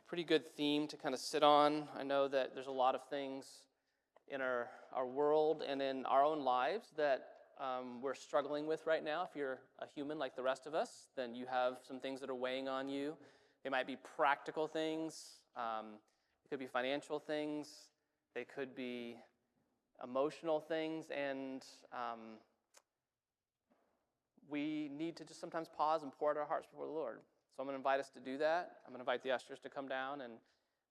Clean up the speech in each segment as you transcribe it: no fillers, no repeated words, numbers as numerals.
pretty good theme to kind of sit on. I know that there's a lot of things in our world and in our own lives that we're struggling with right now. If you're a human like the rest of us, then you have some things that are weighing on you. They might be practical things. It could be financial things. They could be emotional things. And we need to just sometimes pause and pour out our hearts before the Lord. So I'm going to invite us to do that. I'm going to invite the ushers to come down, and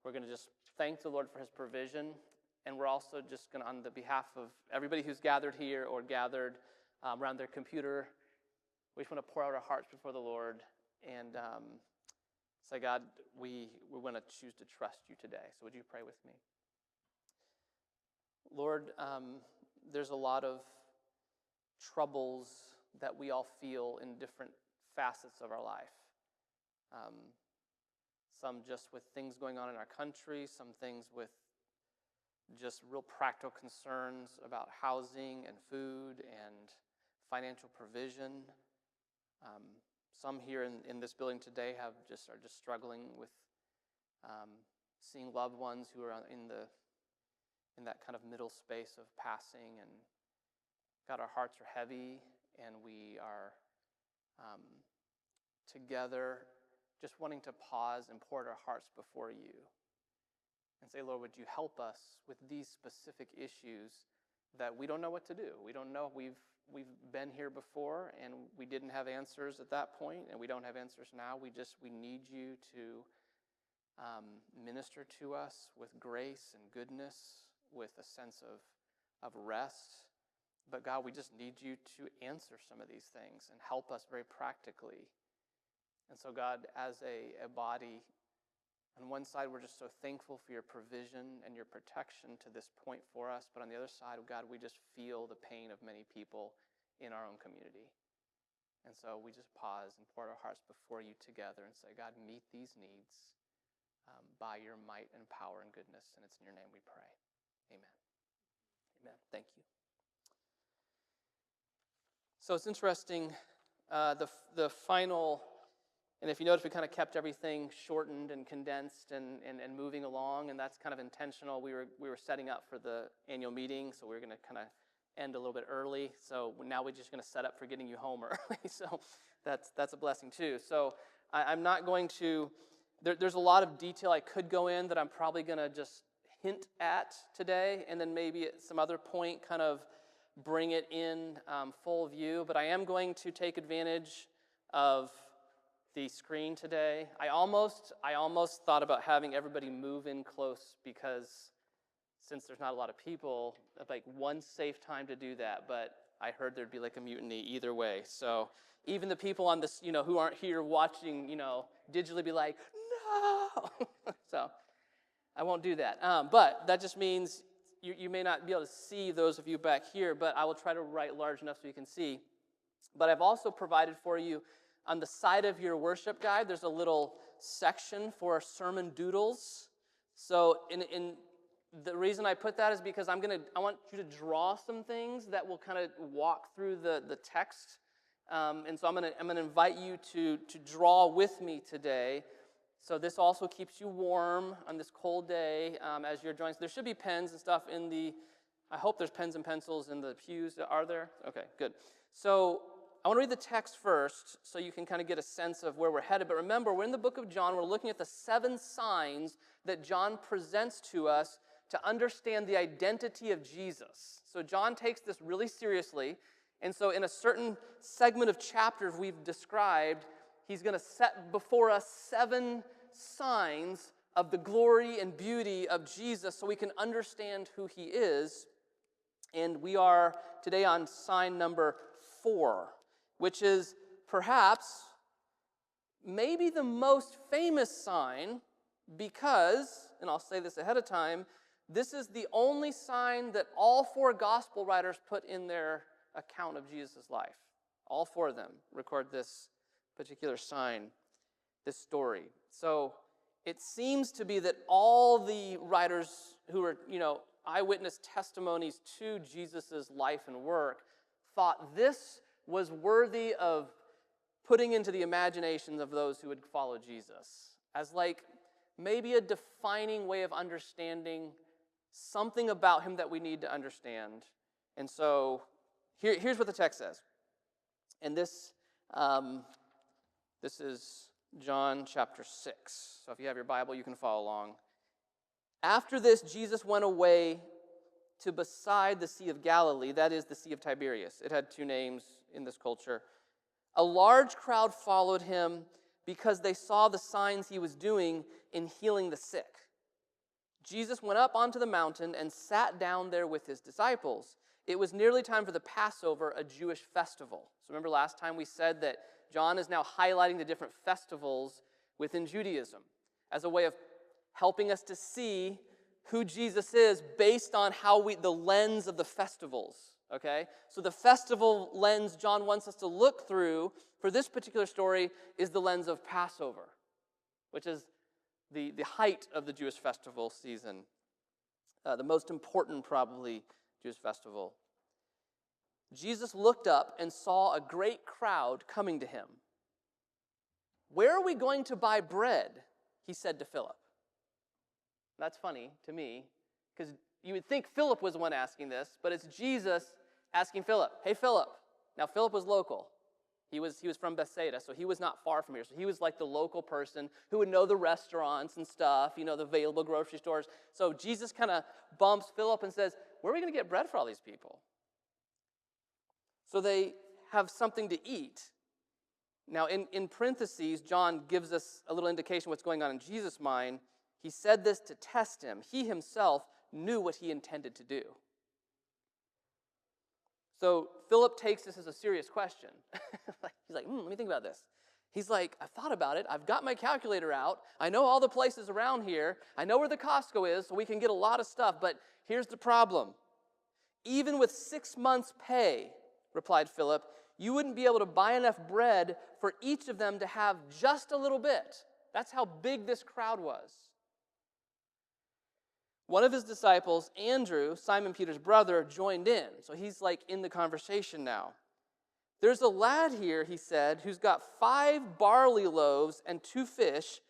we're going to just thank the Lord for his provision. And we're also just going to, on the behalf of everybody who's gathered here or gathered around their computer, we just want to pour out our hearts before the Lord and say, God, we want to choose to trust you today. So would you pray with me? Lord, there's a lot of troubles that we all feel in different facets of our life. Some just with things going on in our country, some things with just real practical concerns about housing and food and financial provision. Some here in this building today are just struggling with seeing loved ones who are in that kind of middle space of passing, and God, our hearts are heavy, and we are together just wanting to pause and pour our hearts before you and say, Lord, would you help us with these specific issues that we don't know what to do. We don't know. We've been here before, and we didn't have answers at that point, and we don't have answers now. We need you to minister to us with grace and goodness, with a sense of rest. But God, we just need you to answer some of these things and help us very practically. And so God, as a body, on one side, we're just so thankful for your provision and your protection to this point for us. But on the other side, God, we just feel the pain of many people in our own community. And so we just pause and pour our hearts before you together and say, God, meet these needs by your might and power and goodness. And it's in your name we pray. Amen. Amen. Thank you. So it's interesting, the final... And if you notice, we kind of kept everything shortened and condensed and moving along, and that's kind of intentional. We were setting up for the annual meeting, so we were going to kind of end a little bit early. So now we're just going to set up for getting you home early. So that's a blessing too. So I'm not going to. There's a lot of detail I could go in that I'm probably going to just hint at today, and then maybe at some other point kind of bring it in full view. But I am going to take advantage of the screen today. I almost thought about having everybody move in close, because since there's not a lot of people, like one safe time to do that, but I heard there'd be like a mutiny either way. So even the people on this, who aren't here watching, digitally be like, no! So I won't do that. But that just means you may not be able to see those of you back here, but I will try to write large enough so you can see. But I've also provided for you, on the side of your worship guide, there's a little section for sermon doodles. So in the reason I put that is because I want you to draw some things that will kind of walk through the text. And so I'm gonna invite you to draw with me today. So this also keeps you warm on this cold day as you're joining. So there should be pens and stuff I hope there's pens and pencils in the pews. Are there? Okay, good. So I want to read the text first so you can kind of get a sense of where we're headed. But remember, we're in the book of John. We're looking at the 7 signs that John presents to us to understand the identity of Jesus. So John takes this really seriously. And so in a certain segment of chapters we've described, he's going to set before us 7 signs of the glory and beauty of Jesus so we can understand who he is. And we are today on sign number 4. Which is perhaps maybe the most famous sign because, and I'll say this ahead of time, this is the only sign that all 4 gospel writers put in their account of Jesus' life. All 4 of them record this particular sign, this story. So it seems to be that all the writers who are, eyewitness testimonies to Jesus' life and work thought this was worthy of putting into the imaginations of those who would follow Jesus as like maybe a defining way of understanding something about him that we need to understand. And so here's what the text says. And this is John chapter 6. So if you have your Bible, you can follow along. After this, Jesus went away to beside the Sea of Galilee, that is the Sea of Tiberias. It had two names in this culture. A large crowd followed him because they saw the signs he was doing in healing the sick. Jesus went up onto the mountain and sat down there with his disciples. It was nearly time for the Passover, a Jewish festival. So remember last time we said that John is now highlighting the different festivals within Judaism as a way of helping us to see who Jesus is based on the lens of the festivals, okay? So the festival lens John wants us to look through for this particular story is the lens of Passover, which is the height of the Jewish festival season, the most important probably Jewish festival. Jesus looked up and saw a great crowd coming to him. "Where are we going to buy bread?" he said to Philip. That's funny to me, because you would think Philip was the one asking this, but it's Jesus asking Philip, "Hey, Philip." Now, Philip was local. He was from Bethsaida, so he was not far from here. So he was like the local person who would know the restaurants and stuff, the available grocery stores. So Jesus kind of bumps Philip and says, "Where are we going to get bread for all these people?" So they have something to eat. Now, in parentheses, John gives us a little indication of what's going on in Jesus' mind. He said this to test him. He himself knew what he intended to do. So Philip takes this as a serious question. He's like, let me think about this. He's like, I've thought about it. I've got my calculator out. I know all the places around here. I know where the Costco is, so we can get a lot of stuff. But here's the problem. "Even with 6 months' pay," replied Philip, "you wouldn't be able to buy enough bread for each of them to have just a little bit." That's how big this crowd was. One of his disciples, Andrew, Simon Peter's brother, joined in. So he's like in the conversation now. "There's a lad here," he said, "who's got 5 barley loaves and 2 fish,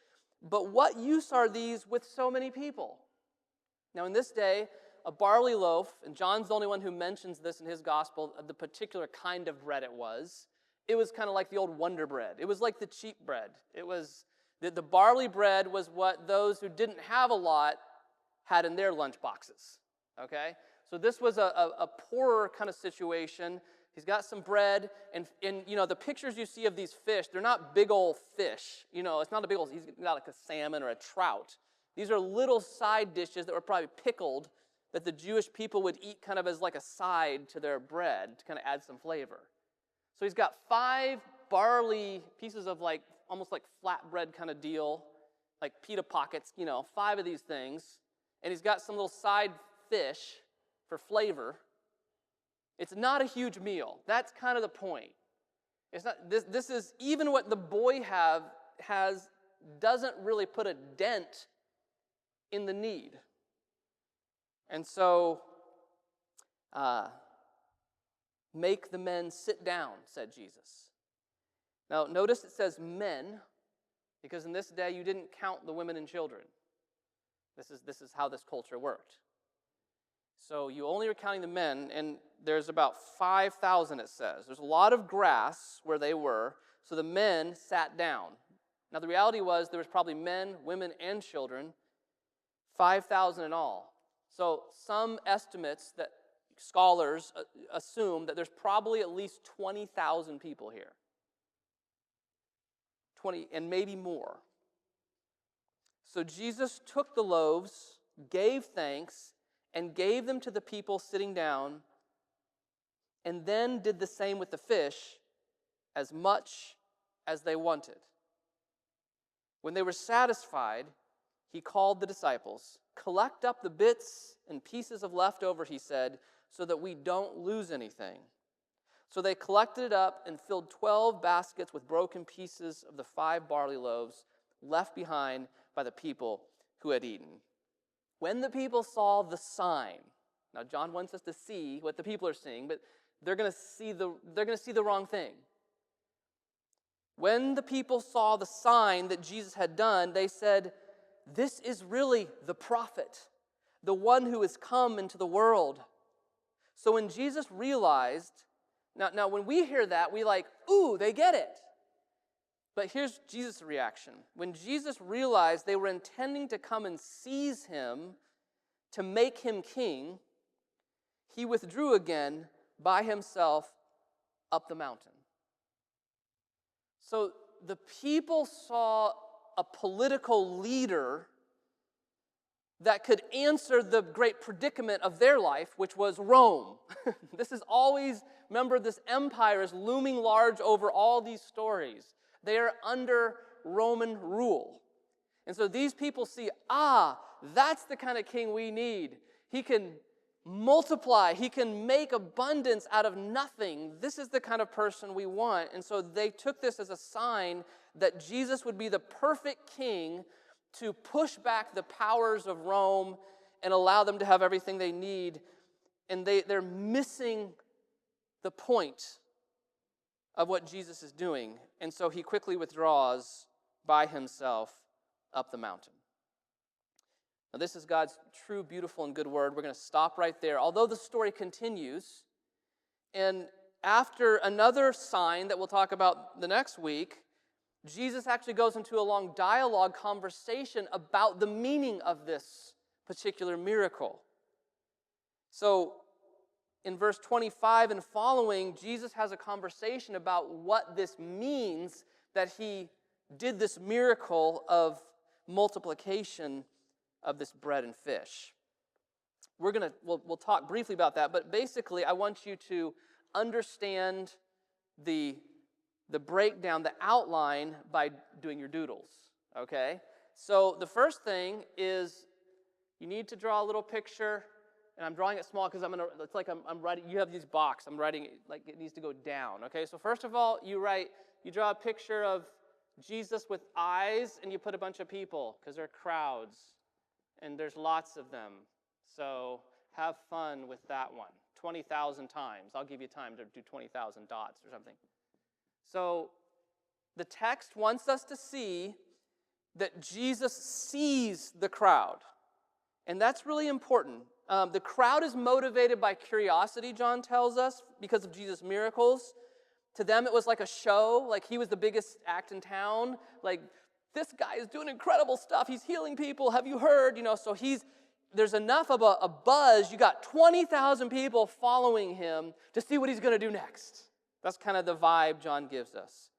but what use are these with so many people?" Now in this day, a barley loaf, and John's the only one who mentions this in his gospel, the particular kind of bread it was kind of like the old Wonder Bread. It was like the cheap bread. It was, the barley bread was what those who didn't have a lot had in their lunch boxes, okay? So this was a poorer kind of situation. He's got some bread, and the pictures you see of these fish, they're not big old fish. It's not he's not like a salmon or a trout. These are little side dishes that were probably pickled that the Jewish people would eat kind of as like a side to their bread to kind of add some flavor. So he's got 5 barley pieces of almost like flatbread kind of deal, like pita pockets, 5 of these things. And he's got some little side fish for flavor. It's not a huge meal. That's kind of the point. It's not. This is even what the boy has doesn't really put a dent in the need. And so, "Make the men sit down," said Jesus. Now notice it says men, because in this day you didn't count the women and children. This is how this culture worked. So you only are counting the men, and there's about 5,000, it says. There's a lot of grass where they were, so the men sat down. Now the reality was there was probably men, women, and children, 5,000 in all. So some estimates that scholars assume that there's probably at least 20,000 people here. 20, and maybe more. So Jesus took the loaves, gave thanks, and gave them to the people sitting down, and then did the same with the fish, as much as they wanted. When they were satisfied, he called the disciples. "Collect up the bits and pieces of leftover," he said, "so that we don't lose anything." So they collected it up and filled 12 baskets with broken pieces of the 5 barley loaves left behind by the people who had eaten. When the people saw the sign, now John wants us to see what the people are seeing, but they're going to see the wrong thing. When the people saw the sign that Jesus had done, they said, this is really the prophet, the one who has come into the world. So when Jesus realized, now when we hear that, we like, ooh, they get it. But here's Jesus' reaction. When Jesus realized they were intending to come and seize him to make him king, he withdrew again by himself up the mountain. So the people saw a political leader that could answer the great predicament of their life, which was Rome. This is always, remember, this empire is looming large over all these stories. They are under Roman rule. And so these people see, that's the kind of king we need. He can multiply. He can make abundance out of nothing. This is the kind of person we want. And so they took this as a sign that Jesus would be the perfect king to push back the powers of Rome and allow them to have everything they need. And they're missing the point of what Jesus is doing. And so he quickly withdraws by himself up the mountain. Now, this is God's true, beautiful, and good word. We're going to stop right there. Although the story continues, and after another sign that we'll talk about the next week, Jesus actually goes into a long dialogue conversation about the meaning of this particular miracle. So, in verse 25 and following, Jesus has a conversation about what this means that he did this miracle of multiplication of this bread and fish. We'll talk briefly about that, but basically I want you to understand the breakdown, the outline by doing your doodles, okay? So the first thing is you need to draw a little picture, and I'm drawing it small because it's like I'm writing, you have these box, I'm writing it like it needs to go down, okay? So first of all, you draw a picture of Jesus with eyes, and you put a bunch of people because they're crowds. And there's lots of them. So have fun with that one. 20,000 times. I'll give you time to do 20,000 dots or something. So the text wants us to see that Jesus sees the crowd. And that's really important. The crowd is motivated by curiosity, John tells us, because of Jesus' miracles. To them, it was like a show. Like he was the biggest act in town. Like, this guy is doing incredible stuff. He's healing people. Have you heard? So there's enough of a buzz. You got 20,000 people following him to see what he's going to do next. That's kind of the vibe John gives us.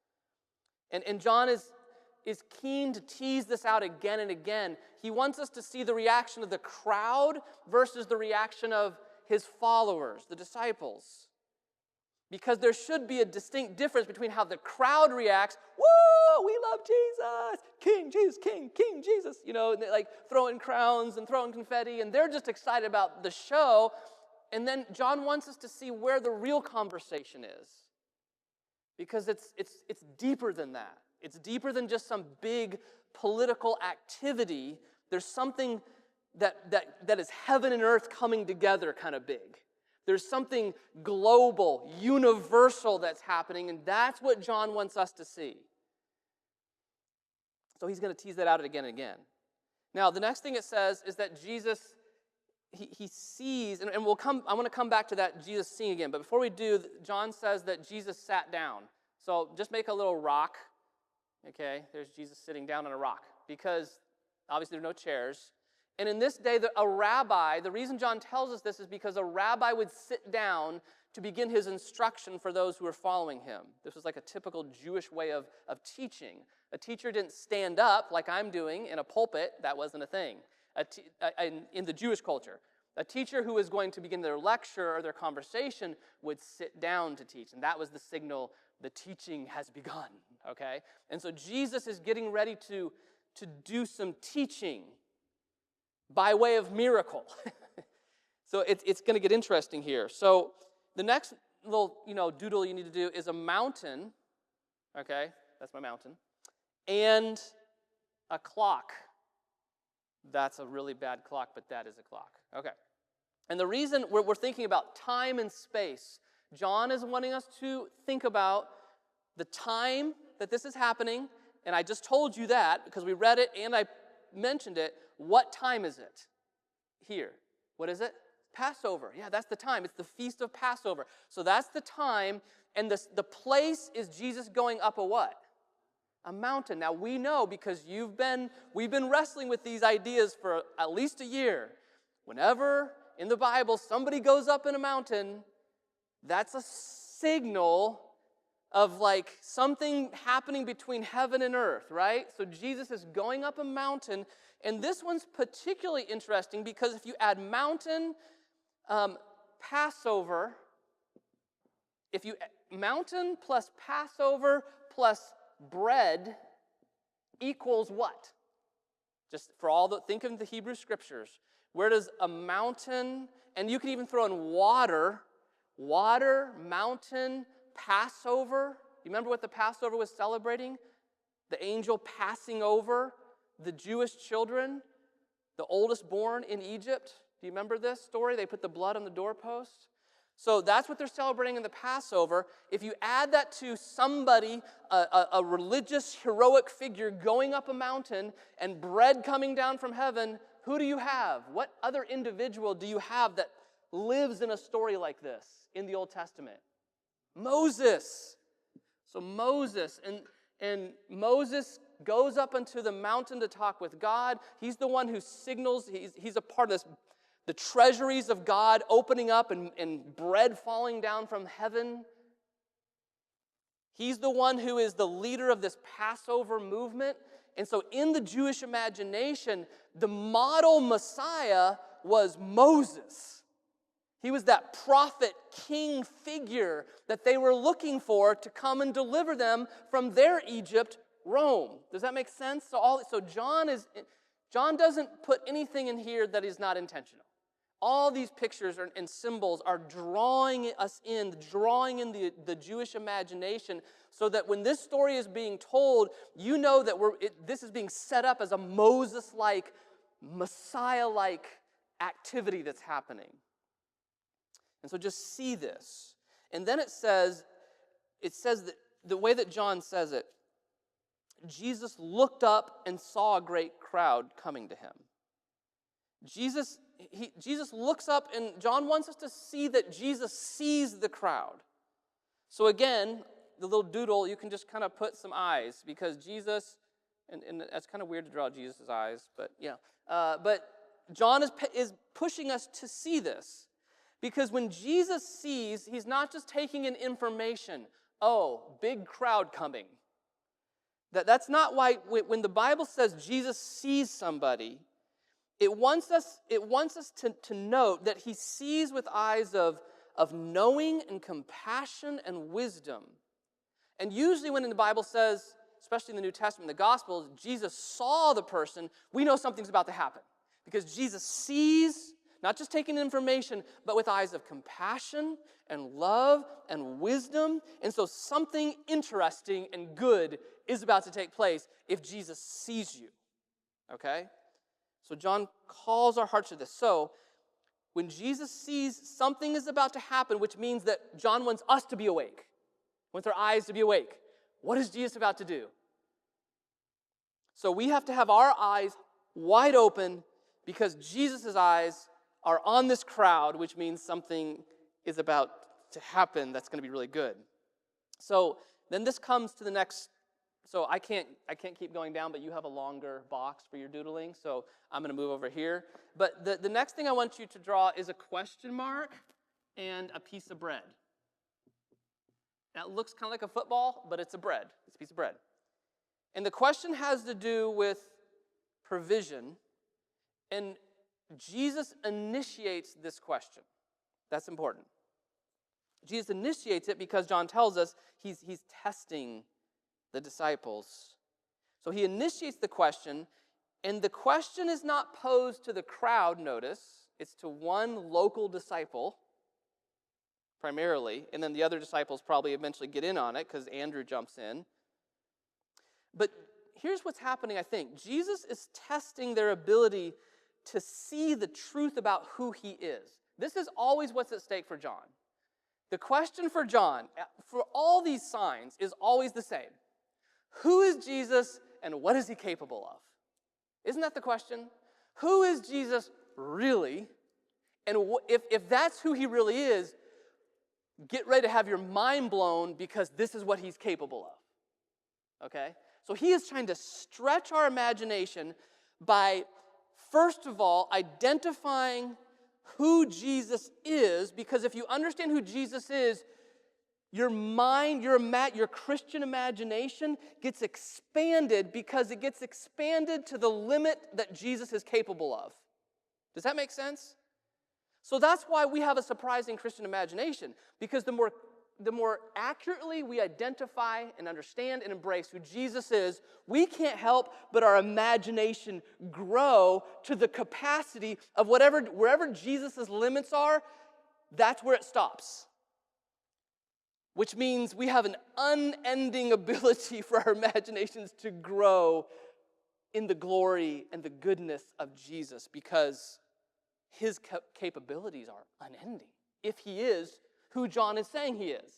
And John is keen to tease this out again and again. He wants us to see the reaction of the crowd versus the reaction of his followers, the disciples. Because there should be a distinct difference between how the crowd reacts. Woo, we love Jesus. King Jesus, King Jesus. And they like throwing crowns and throwing confetti, and they're just excited about the show. And then John wants us to see where the real conversation is. Because it's deeper than that. It's deeper than just some big political activity. There's something that is heaven and earth coming together kind of big. There's something global, universal that's happening, and that's what John wants us to see. So he's going to tease that out again and again. Now, the next thing it says is that Jesus, he sees, and I want to come back to that Jesus seeing again, but before we do, John says that Jesus sat down. So just make a little rock, okay? There's Jesus sitting down on a rock, because obviously there are no chairs. And in this day, a rabbi, the reason John tells us this is because a rabbi would sit down to begin his instruction for those who were following him. This was like a typical Jewish way of teaching. A teacher didn't stand up like I'm doing in a pulpit. That wasn't a thing in the Jewish culture. A teacher who was going to begin their lecture or their conversation would sit down to teach. And that was the signal, the teaching has begun, okay? And so Jesus is getting ready to do some teaching by way of miracle. So it's going to get interesting here. So the next little doodle you need to do is a mountain. Okay, that's my mountain. And a clock. That's a really bad clock, but that is a clock. Okay. And the reason we're thinking about time and space, John is wanting us to think about the time that this is happening. And I just told you that because we read it and I mentioned it. What time is it here? What is it? Passover. Yeah, that's the time. It's the Feast of Passover. So that's the time, and the place is Jesus going up a what? A mountain. Now we know, because we've been wrestling with these ideas for at least a year. Whenever in the Bible somebody goes up in a mountain, that's a signal of like something happening between heaven and earth, right? So Jesus is going up a mountain, and this one's particularly interesting because if you add mountain, Passover, mountain plus Passover plus bread equals what? Just think of the Hebrew Scriptures. Where does a mountain, and you can even throw in water, mountain, Passover. You remember what the Passover was celebrating? The angel passing over the Jewish children, the oldest born in Egypt. Do you remember this story? They put the blood on the doorpost. So that's what they're celebrating in the Passover. If you add that to somebody, a religious, heroic figure going up a mountain and bread coming down from heaven, who do you have? What other individual do you have that lives in a story like this in the Old Testament? Moses. So Moses, and Moses goes up onto the mountain to talk with God. He's the one who signals, he's a part of this, the treasuries of God opening up and bread falling down from heaven. He's the one who is the leader of this Passover movement. And so in the Jewish imagination, the model Messiah was Moses. He was that prophet, king figure that they were looking for to come and deliver them from their Egypt, Rome. Does that make sense? So John doesn't put anything in here that is not intentional. All these pictures and symbols are drawing us in, drawing in the Jewish imagination, so that when this story is being told, you know that this is being set up as a Moses-like, Messiah-like activity that's happening. And so just see this. And then it says that the way that John says it, Jesus looked up and saw a great crowd coming to him. Jesus looks up, and John wants us to see that Jesus sees the crowd. So again, the little doodle, you can just kind of put some eyes, because Jesus, and that's kind of weird to draw Jesus' eyes, but yeah. But John is pushing us to see this. Because when Jesus sees, he's not just taking in information. Oh, big crowd coming. That's not why, when the Bible says Jesus sees somebody, it wants us to note that he sees with eyes of knowing and compassion and wisdom. And usually when the Bible says, especially in the New Testament, the Gospels, Jesus saw the person, we know something's about to happen. Because Jesus sees, not just taking information, but with eyes of compassion and love and wisdom. And so something interesting and good is about to take place if Jesus sees you. Okay? So John calls our hearts to this. So when Jesus sees something is about to happen, which means that John wants us to be awake, wants our eyes to be awake. What is Jesus about to do? So we have to have our eyes wide open, because Jesus' eyes are on this crowd, which means something is about to happen that's going to be really good. So then this comes to the next. So I can't keep going down, but you have a longer box for your doodling, so I'm going to move over here. But the next thing I want you to draw is a question mark and a piece of bread. That looks kind of like a football, but it's a bread. It's a piece of bread. And the question has to do with provision, and Jesus initiates this question. That's important. Jesus initiates it because John tells us he's testing the disciples. So he initiates the question, and the question is not posed to the crowd, notice. It's to one local disciple, primarily, and then the other disciples probably eventually get in on it because Andrew jumps in. But here's what's happening, I think. Jesus is testing their ability to see the truth about who he is. This is always what's at stake for John. The question for John, for all these signs, is always the same. Who is Jesus and what is he capable of? Isn't that the question? Who is Jesus really? And if that's who he really is, get ready to have your mind blown because this is what he's capable of. Okay? So he is trying to stretch our imagination by, first of all, identifying who Jesus is, because if you understand who Jesus is, your mind, your Christian imagination gets expanded because it gets expanded to the limit that Jesus is capable of. Does that make sense? So that's why we have a surprising Christian imagination, because the more accurately we identify and understand and embrace who Jesus is, we can't help but our imagination grow to the capacity of wherever Jesus' limits are, that's where it stops. Which means we have an unending ability for our imaginations to grow in the glory and the goodness of Jesus, because his capabilities are unending, if he is who John is saying he is.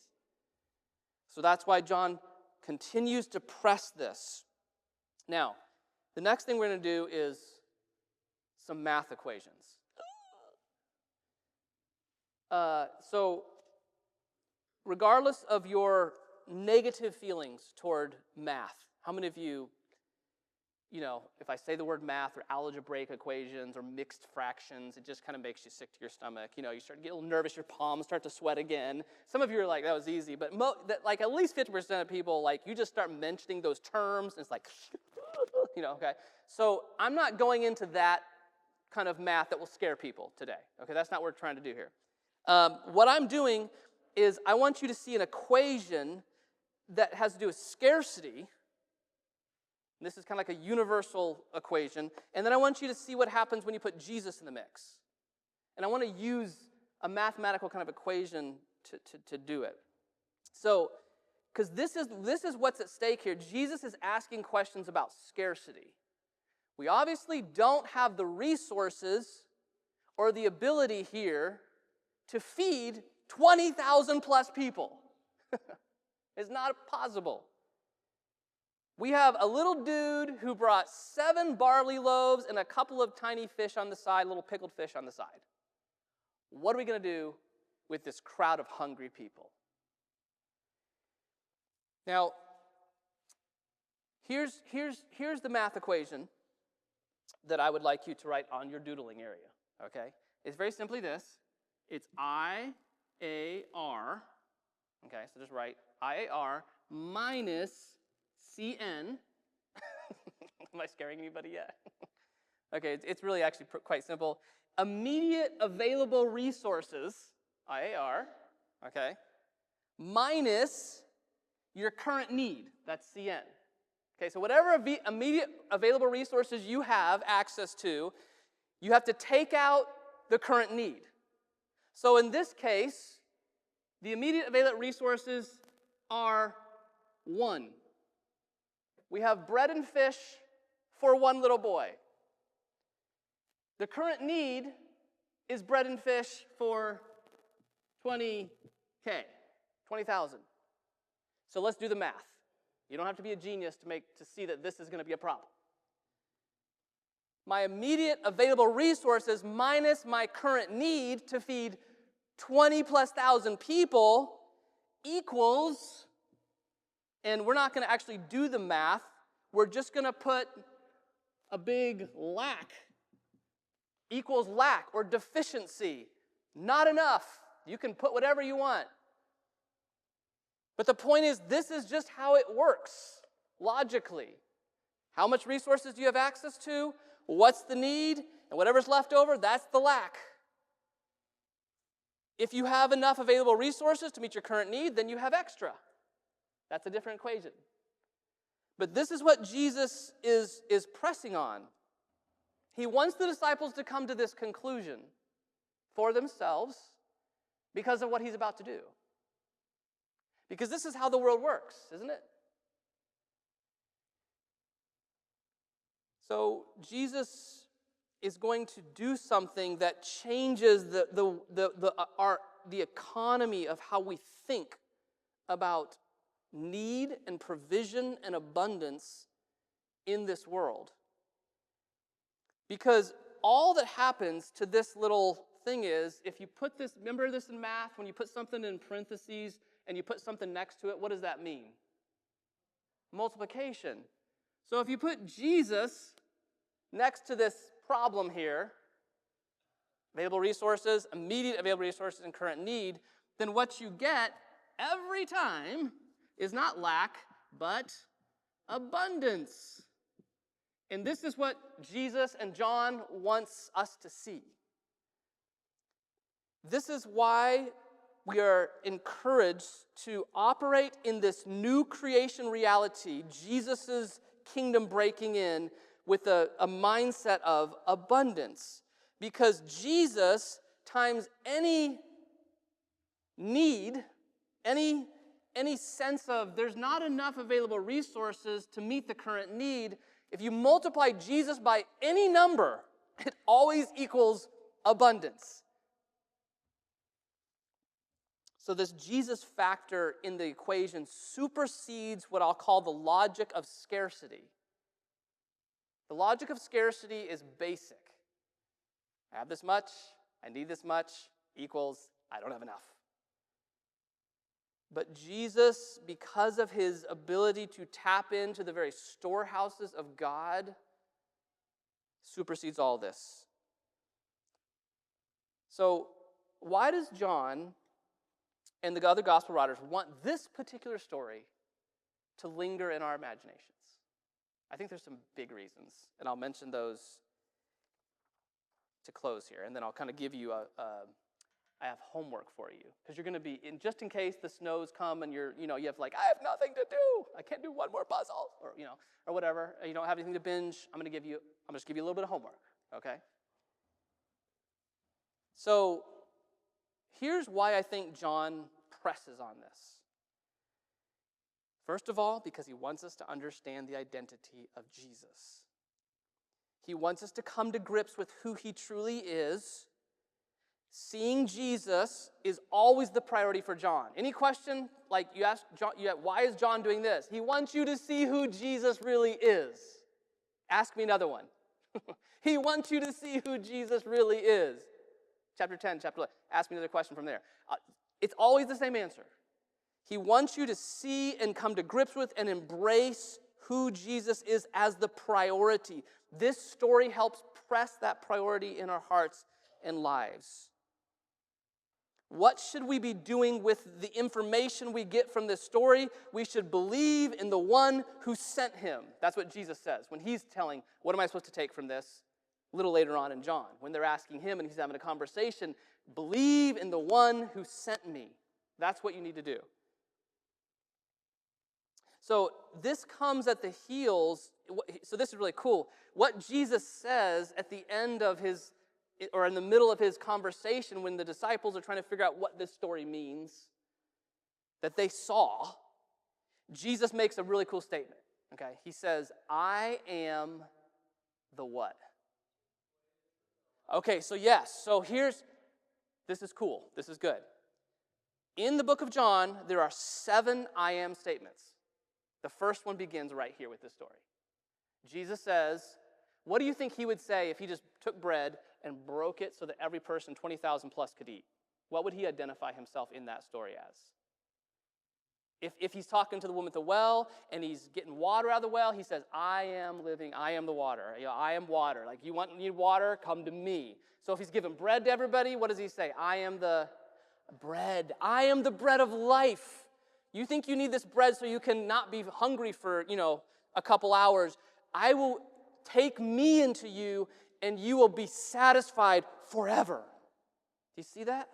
So that's why John continues to press this. Now, the next thing we're going to do is some math equations. So, regardless of your negative feelings toward math, how many of you, if I say the word math or algebraic equations or mixed fractions, it just kind of makes you sick to your stomach. You start to get a little nervous, your palms start to sweat again. Some of you are like, that was easy, but at least 50% of people, you just start mentioning those terms, and it's like, okay. So I'm not going into that kind of math that will scare people today. Okay, that's not what we're trying to do here. What I'm doing is I want you to see an equation that has to do with scarcity. This is kind of like a universal equation. And then I want you to see what happens when you put Jesus in the mix. And I want to use a mathematical kind of equation to do it. So, because this is what's at stake here. Jesus is asking questions about scarcity. We obviously don't have the resources or the ability here to feed 20,000 plus people. It's not possible. We have a little dude who brought 7 barley loaves and a couple of tiny fish on the side, little pickled fish on the side. What are we going to do with this crowd of hungry people? Now, here's the math equation that I would like you to write on your doodling area, okay? It's very simply this. It's IAR, okay, so just write IAR minus CN. Am I scaring anybody yet? Okay, it's really actually quite simple. Immediate available resources, IAR, okay, minus your current need, that's CN. Okay, so whatever immediate available resources you have access to, you have to take out the current need. So in this case, the immediate available resources are 1. We have bread and fish for 1 little boy. The current need is bread and fish for 20,000. So let's do the math. You don't have to be a genius to see that this is going to be a problem. My immediate available resources minus my current need to feed 20,000+ people equals, and we're not going to actually do the math, we're just going to put a big lack, equals lack or deficiency. Not enough. You can put whatever you want. But the point is, this is just how it works, logically. How much resources do you have access to? What's the need? And whatever's left over, that's the lack. If you have enough available resources to meet your current need, then you have extra. That's a different equation. But this is what Jesus is pressing on. He wants the disciples to come to this conclusion for themselves because of what he's about to do. Because this is how the world works, isn't it? So Jesus is going to do something that changes the economy of how we think about need and provision and abundance in this world. Because all that happens to this little thing is, if you put this, remember this in math, when you put something in parentheses and you put something next to it, what does that mean? Multiplication. So if you put Jesus next to this problem here, available resources, immediate available resources, and current need, then what you get every time is not lack, but abundance. And this is what Jesus and John wants us to see. This is why we are encouraged to operate in this new creation reality, Jesus' kingdom breaking in, with a mindset of abundance. Because Jesus times any need, any sense of there's not enough available resources to meet the current need, if you multiply Jesus by any number, it always equals abundance. So this Jesus factor in the equation supersedes what I'll call the logic of scarcity. The logic of scarcity is basic. I have this much, I need this much, equals I don't have enough. But Jesus, because of his ability to tap into the very storehouses of God, supersedes all this. So why does John and the other gospel writers want this particular story to linger in our imaginations? I think there's some big reasons, and I'll mention those to close here, and then I'll kind of give you I have homework for you, because you're going to be, just in case the snows come and you have I have nothing to do. I can't do one more puzzle, or whatever. You don't have anything to binge. I'm just give you a little bit of homework, okay? So here's why I think John presses on this. First of all, because he wants us to understand the identity of Jesus. He wants us to come to grips with who he truly is. Seeing Jesus is always the priority for John. Any question? You ask John, why is John doing this? He wants you to see who Jesus really is. Ask me another one. He wants you to see who Jesus really is. Chapter 10, chapter 11. Ask me another question from there. It's always the same answer. He wants you to see and come to grips with and embrace who Jesus is as the priority. This story helps press that priority in our hearts and lives. What should we be doing with the information we get from this story? We should believe in the one who sent him. That's what Jesus says when he's telling, what am I supposed to take from this? A little later on in John, when they're asking him and he's having a conversation, believe in the one who sent me. That's what you need to do. So this comes at the heels, so this is really cool. What Jesus says at the end of his, or in the middle of his conversation when the disciples are trying to figure out what this story means, that they saw, Jesus makes a really cool statement, okay? He says, I am the what? Okay, so yes, this is cool, this is good. In the book of John, there are 7 I am statements. The first one begins right here with this story. Jesus says, what do you think he would say if he just took bread and broke it so that every person, 20,000 plus, could eat? What would he identify himself in that story as? If he's talking to the woman at the well and he's getting water out of the well, he says, I am living, I am the water. I am water. You need water? Come to me. So if he's giving bread to everybody, what does he say? I am the bread. I am the bread of life. You think you need this bread so you can not be hungry for, a couple hours. I will take me into you and you will be satisfied forever. Do you see that?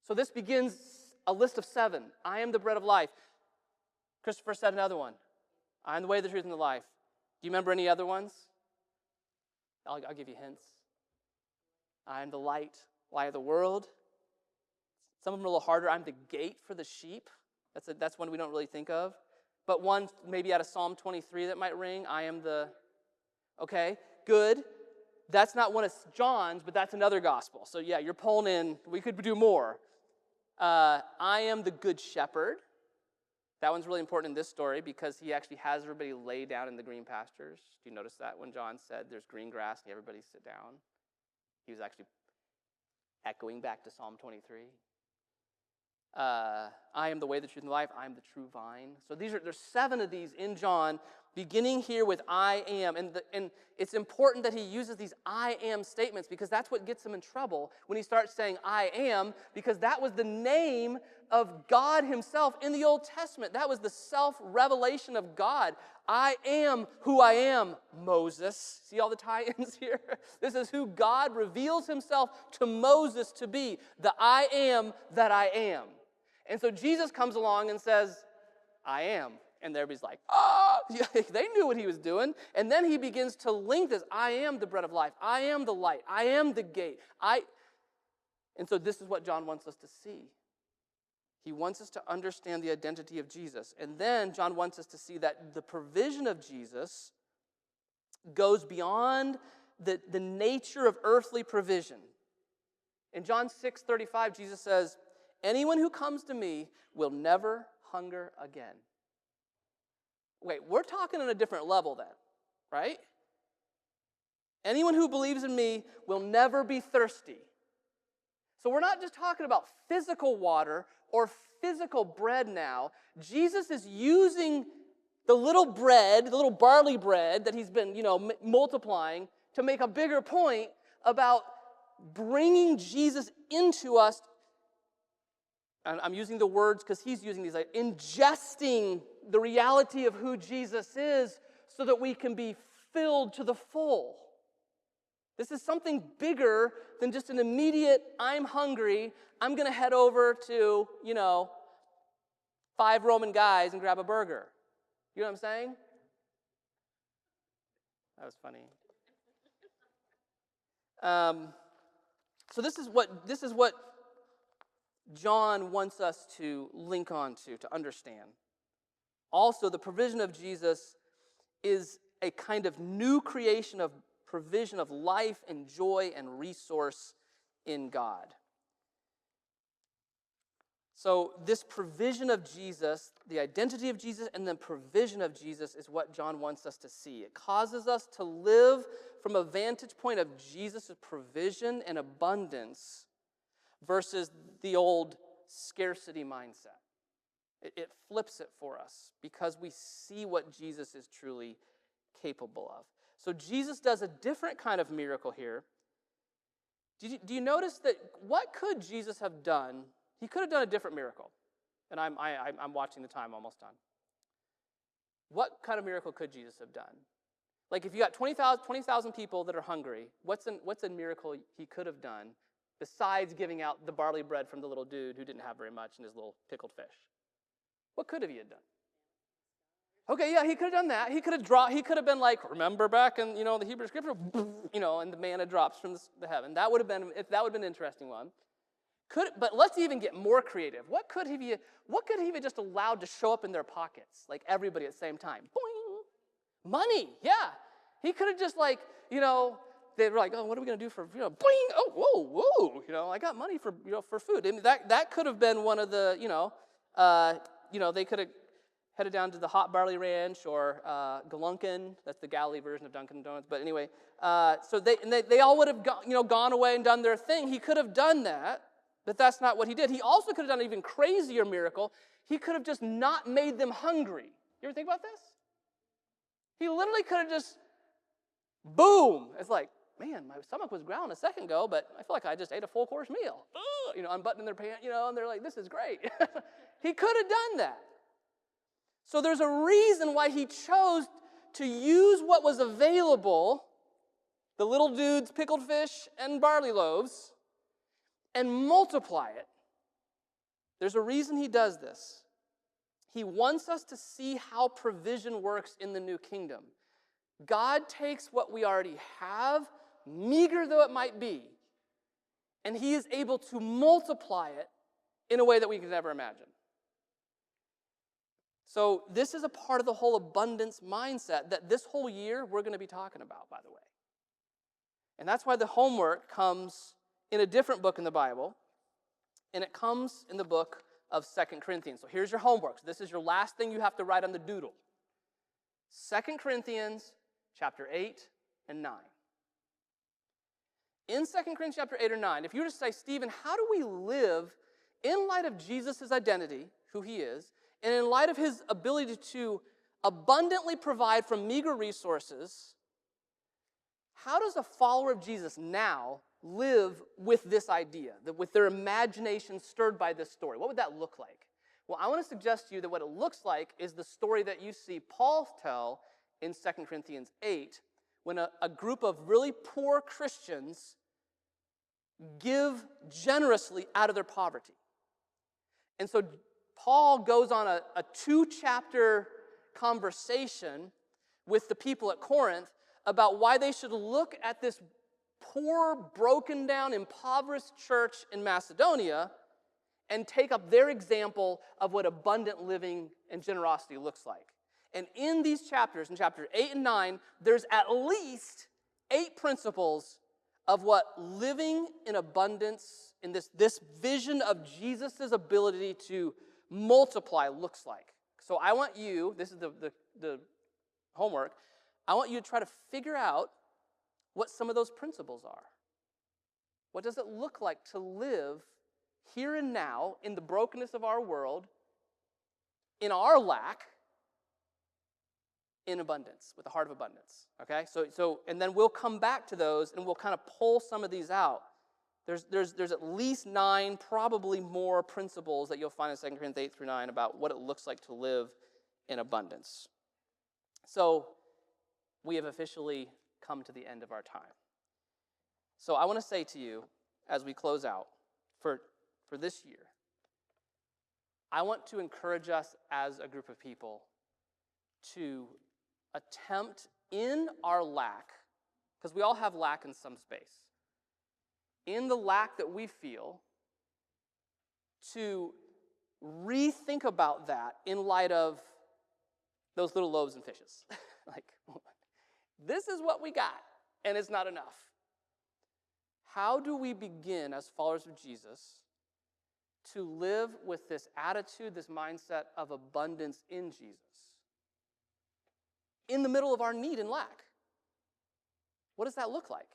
So this begins a list of 7. I am the bread of life. Christopher said another one. I am the way, the truth, and the life. Do you remember any other ones? I'll give you hints. I am the light of the world. Some of them are a little harder. I'm the gate for the sheep. That's one we don't really think of. But one maybe out of Psalm 23 that might ring. I am the... Okay, good. That's not one of John's, but that's another gospel. So yeah, you're pulling in. We could do more. I am the good shepherd. That one's really important in this story because he actually has everybody lay down in the green pastures. Do you notice that when John said there's green grass and everybody sit down? He was actually echoing back to Psalm 23. I am the way, the truth, and the life. I am the true vine. So there's 7 of these in John, beginning here with I am. And it's important that he uses these I am statements because that's what gets him in trouble when he starts saying I am, because that was the name of God himself in the Old Testament. That was the self-revelation of God. I am who I am, Moses. See all the tie-ins here? This is who God reveals himself to Moses to be, the I am that I am. And so Jesus comes along and says, I am. And everybody's like, oh, they knew what he was doing. And then he begins to link this. I am the bread of life. I am the light. I am the gate. And so this is what John wants us to see. He wants us to understand the identity of Jesus. And then John wants us to see that the provision of Jesus goes beyond the nature of earthly provision. In John 6:35, Jesus says, anyone who comes to me will never hunger again. Wait, we're talking on a different level then, right? Anyone who believes in me will never be thirsty. So we're not just talking about physical water or physical bread now. Jesus is using the little bread, the little barley bread that he's been, multiplying to make a bigger point about bringing Jesus into us. And I'm using the words because he's using these, like ingesting the reality of who Jesus is so that we can be filled to the full. This is something bigger than just an immediate, I'm hungry, I'm going to head over to, 5 Roman guys and grab a burger. You know what I'm saying? That was funny. So this is what John wants us to link on to understand. Also, the provision of Jesus is a kind of new creation of provision of life and joy and resource in God. So this provision of Jesus, the identity of Jesus, and the provision of Jesus is what John wants us to see. It causes us to live from a vantage point of Jesus' provision and abundance versus the old scarcity mindset. It flips it for us because we see what Jesus is truly capable of. So Jesus does a different kind of miracle here. Do you notice that what could Jesus have done? He could have done a different miracle. And I'm watching the time, almost done. What kind of miracle could Jesus have done? Like if you got 20,000 people that are hungry, what's a miracle he could have done besides giving out the barley bread from the little dude who didn't have very much and his little pickled fish? What could he have done? Okay, yeah, he could have done that. He could have been like, remember back in the Hebrew scripture, and the manna drops from the heaven. That would have been an interesting one. But let's even get more creative. What could he have just allowed to show up in their pockets, like everybody at the same time? Boing, money. Yeah, he could have just they were like, oh, what are we going to do for boing? Oh, whoa, I got money for food. I mean, that could have been one of the they could have headed down to the Hot Barley Ranch or Galunkin. That's the Galilee version of Dunkin' Donuts. But anyway, so they all would have gone away and done their thing. He could have done that, but that's not what he did. He also could have done an even crazier miracle. He could have just not made them hungry. You ever think about this? He literally could have just, boom. It's like, man, my stomach was growling a second ago, but I feel like I just ate a full-course meal. Unbuttoning their pants, and they're like, this is great. He could have done that. So there's a reason why he chose to use what was available, the little dude's pickled fish and barley loaves, and multiply it. There's a reason he does this. He wants us to see how provision works in the new kingdom. God takes what we already have, meager though it might be, and he is able to multiply it in a way that we could never imagine. So this is a part of the whole abundance mindset that this whole year we're going to be talking about, by the way. And that's why the homework comes in a different book in the Bible, and it comes in the book of 2 Corinthians. So here's your homework. So this is your last thing you have to write on the doodle. 2 Corinthians chapter 8 and 9. In 2 Corinthians chapter 8 or 9, if you were to say, Stephen, how do we live in light of Jesus' identity, who he is, and in light of his ability to abundantly provide from meager resources, how does a follower of Jesus now live with this idea, with their imagination stirred by this story? What would that look like? Well, I want to suggest to you that what it looks like is the story that you see Paul tell in 2 Corinthians 8, when a group of really poor Christians give generously out of their poverty. And so Paul goes on a 2-chapter conversation with the people at Corinth about why they should look at this poor, broken down, impoverished church in Macedonia and take up their example of what abundant living and generosity looks like. And in these chapters, in chapter 8 and 9, there's at least 8 principles of what living in abundance, in this vision of Jesus' ability to multiply looks like. So I want you, this is the homework, I want you to try to figure out what some of those principles are. What does it look like to live here and now in the brokenness of our world, in our lack, in abundance, with a heart of abundance, okay? So and then we'll come back to those and we'll kind of pull some of these out. There's at least 9, probably more principles that you'll find in 2 Corinthians 8 through 9 about what it looks like to live in abundance. So we have officially come to the end of our time. So I want to say to you, as we close out, for this year, I want to encourage us as a group of people to attempt in our lack, because we all have lack in some space, in the lack that we feel, to rethink about that in light of those little loaves and fishes. Like, this is what we got, and it's not enough. How do we begin as followers of Jesus to live with this attitude, this mindset of abundance in Jesus in the middle of our need and lack? What does that look like?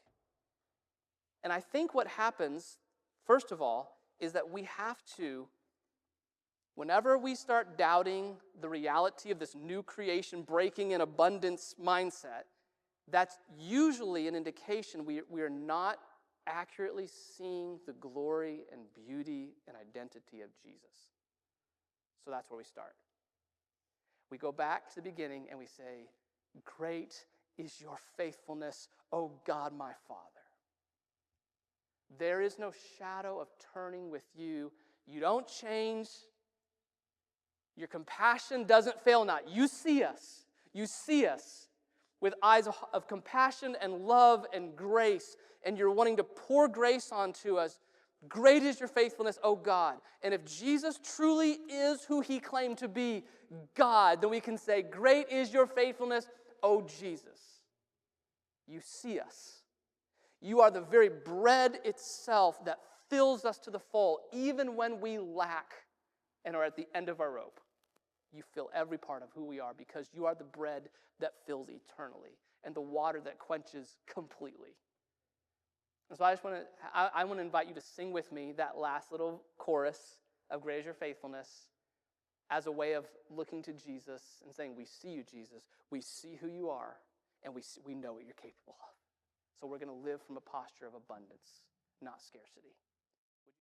And I think what happens, first of all, is that we have to, whenever we start doubting the reality of this new creation, breaking in abundance mindset, that's usually an indication we are not accurately seeing the glory and beauty and identity of Jesus. So that's where we start. We go back to the beginning and we say, "Great is your faithfulness, O God my Father. There is no shadow of turning with you. You don't change. Your compassion doesn't fail not." You see us. You see us with eyes of compassion and love and grace, and you're wanting to pour grace onto us. Great is your faithfulness, O God. And if Jesus truly is who he claimed to be, God, then we can say, great is your faithfulness, O Jesus. You see us. You are the very bread itself that fills us to the full, even when we lack and are at the end of our rope. You fill every part of who we are because you are the bread that fills eternally and the water that quenches completely. And so I want to invite you to sing with me that last little chorus of Great is Your Faithfulness as a way of looking to Jesus and saying, we see you, Jesus. We see who you are, and we know what you're capable of. So we're going to live from a posture of abundance, not scarcity.